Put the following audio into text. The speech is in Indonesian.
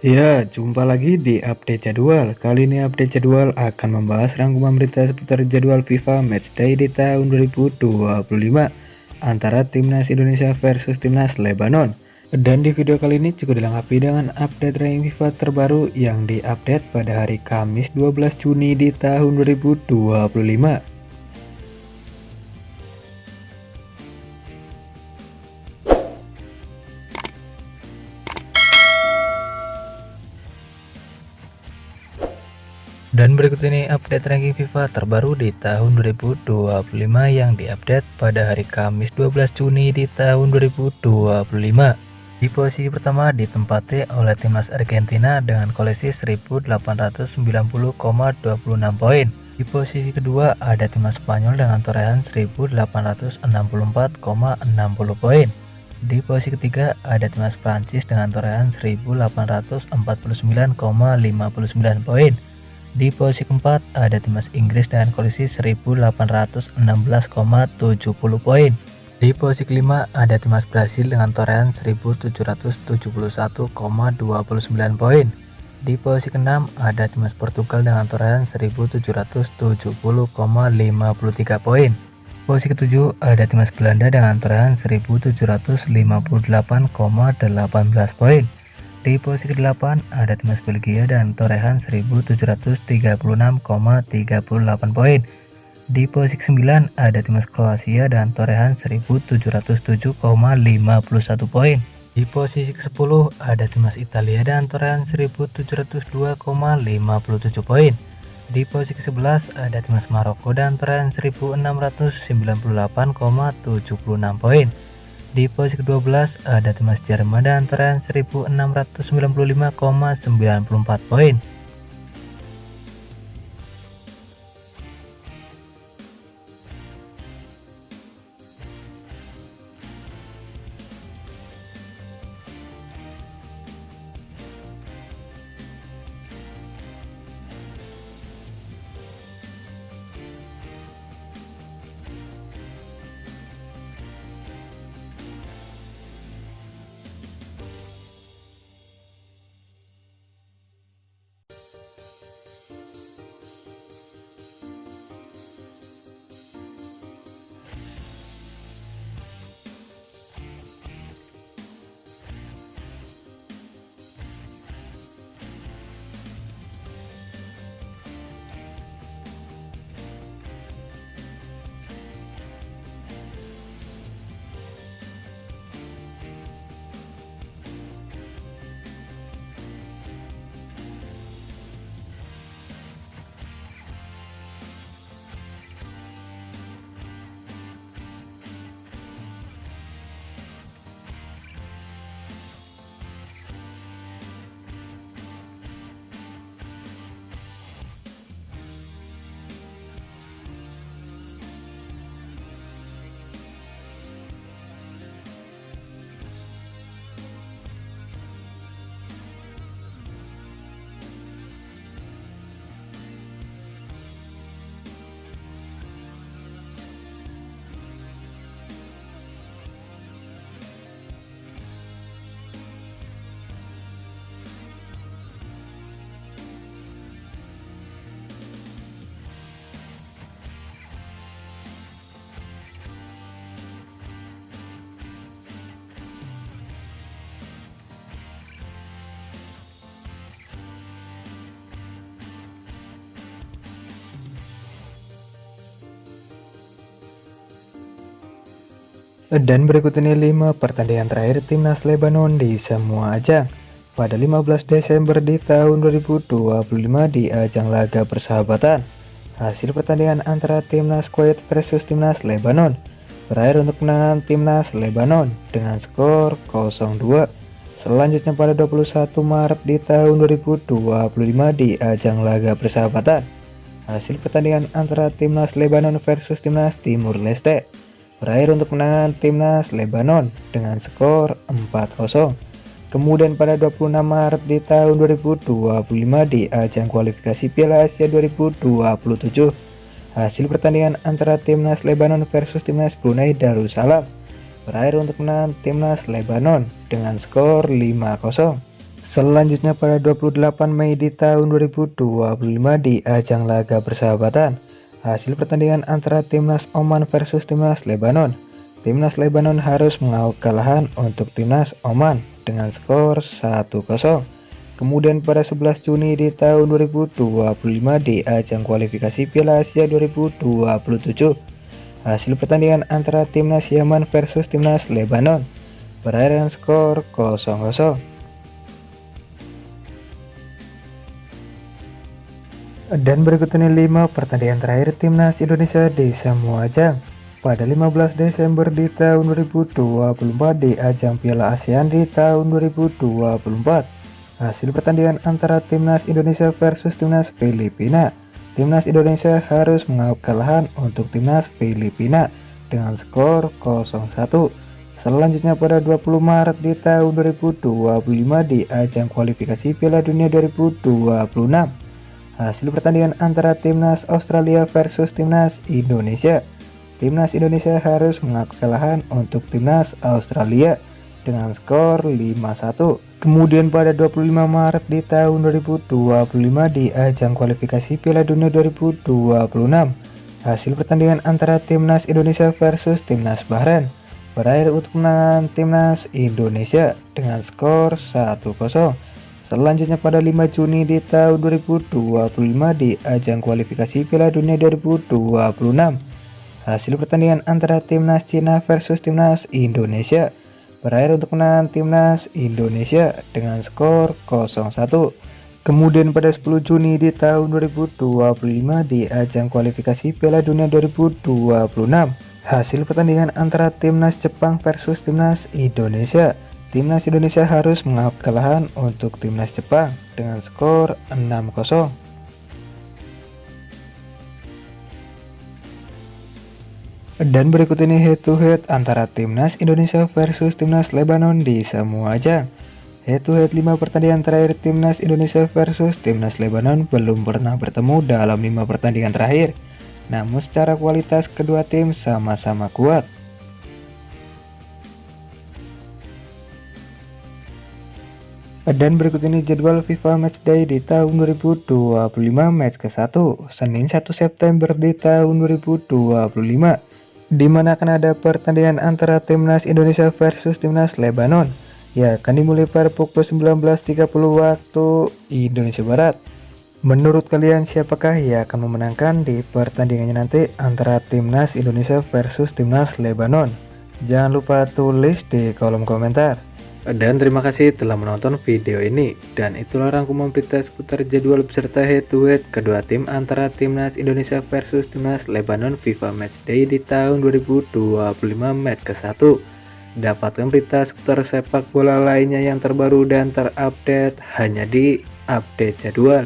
Ya, jumpa lagi di update jadwal. Kali ini update jadwal akan membahas rangkuman berita seputar jadwal FIFA Matchday di tahun 2025 antara Timnas Indonesia versus Timnas Lebanon. Dan di video kali ini juga dilengkapi dengan update ranking FIFA terbaru yang diupdate pada hari Kamis 12 Juni di tahun 2025. Dan berikut ini update ranking FIFA terbaru di tahun 2025 yang diupdate pada hari Kamis 12 Juni di tahun 2025. Di posisi pertama ditempati oleh timnas Argentina dengan koleksi 1890,26 poin. Di posisi kedua ada timnas Spanyol dengan torehan 1864,60 poin. Di posisi ketiga ada timnas Prancis dengan torehan 1849,59 poin. Di posisi keempat ada timnas Inggris dengan koleksi 1816,70 poin. Di posisi kelima ada timnas Brasil dengan torehan 1771,29 poin. Di posisi keenam ada timnas Portugal dengan torehan 1770,53 poin. Posisi ketujuh ada timnas Belanda dengan torehan 1758,18 poin. Di posisi ke-8 ada timnas Belgia dan torehan 1736,38 poin. Di posisi ke-9 ada timnas Kroasia dan torehan 1707,51 poin. Di posisi ke-10 ada timnas Italia dan torehan 1702,57 poin. Di posisi ke-11 ada timnas Maroko dan torehan 1698,76 poin. Di posisi ke-12 ada timnas Jerman dan torehan 1695,94 poin. Dan berikut ini 5 pertandingan terakhir timnas Lebanon di semua ajang pada 15 Desember di tahun 2025 di ajang laga persahabatan. Hasil pertandingan antara timnas Kuwait versus timnas Lebanon berakhir untuk kemenangan timnas Lebanon dengan skor 0-2. Selanjutnya pada 21 Maret di tahun 2025 di ajang laga persahabatan, hasil pertandingan antara timnas Lebanon versus timnas Timur Leste berakhir untuk kemenangan timnas Lebanon dengan skor 4-0. Kemudian pada 26 Maret di tahun 2025 di ajang kualifikasi Piala Asia 2027, hasil pertandingan antara timnas Lebanon versus timnas Brunei Darussalam berakhir untuk kemenangan timnas Lebanon dengan skor 5-0. Selanjutnya pada 28 Mei di tahun 2025 di ajang laga persahabatan, hasil pertandingan antara timnas Oman versus timnas Lebanon. Timnas Lebanon harus mengakui kekalahan untuk timnas Oman dengan skor 1-0. Kemudian pada 11 Juni di tahun 2025 di ajang kualifikasi Piala Asia 2027, hasil pertandingan antara timnas Yaman versus timnas Lebanon berakhir dengan skor 0-0. Dan berikut ini 5 pertandingan terakhir timnas Indonesia di semua ajang pada 15 Desember di tahun 2024 di ajang Piala ASEAN di tahun 2024. Hasil pertandingan antara timnas Indonesia versus timnas Filipina. Timnas Indonesia harus mengakui kekalahan untuk timnas Filipina dengan skor 0-1. Selanjutnya pada 20 Maret di tahun 2025 di ajang kualifikasi Piala Dunia 2026. Hasil pertandingan antara timnas Australia versus timnas Indonesia. Timnas Indonesia harus mengakui kekalahan untuk timnas Australia dengan skor 5-1. Kemudian pada 25 Maret di tahun 2025 di ajang kualifikasi Piala Dunia 2026, hasil pertandingan antara timnas Indonesia versus timnas Bahrain berakhir untuk kemenangan timnas Indonesia dengan skor 1-0. Selanjutnya pada 5 Juni di tahun 2025 di ajang kualifikasi Piala Dunia 2026, hasil pertandingan antara timnas Cina versus timnas Indonesia berakhir untuk kemenangan timnas Indonesia dengan skor 0-1. Kemudian pada 10 Juni di tahun 2025 di ajang kualifikasi Piala Dunia 2026, hasil pertandingan antara timnas Jepang versus timnas Indonesia. Timnas Indonesia harus mengakui kekalahan untuk timnas Jepang dengan skor 6-0. Dan berikut ini head to head antara timnas Indonesia versus timnas Lebanon di semua ajang. Head to head 5 pertandingan terakhir timnas Indonesia versus timnas Lebanon belum pernah bertemu dalam 5 pertandingan terakhir. Namun secara kualitas kedua tim sama-sama kuat. Dan berikut ini jadwal FIFA Matchday di tahun 2025 match ke-1 Senin 1 September di tahun 2025, di mana akan ada pertandingan antara timnas Indonesia versus timnas Lebanon yang akan dimulai pada pukul 19.30 waktu Indonesia Barat. Menurut kalian siapakah yang akan memenangkan di pertandingannya nanti antara timnas Indonesia versus timnas Lebanon? Jangan lupa tulis di kolom komentar. Dan terima kasih telah menonton video ini. Dan itulah rangkuman berita seputar jadwal beserta head to head kedua tim antara timnas Indonesia versus timnas Lebanon FIFA Matchday di tahun 2025 match ke-1. Dapatkan berita seputar sepak bola lainnya yang terbaru dan terupdate hanya di Update Jadwal.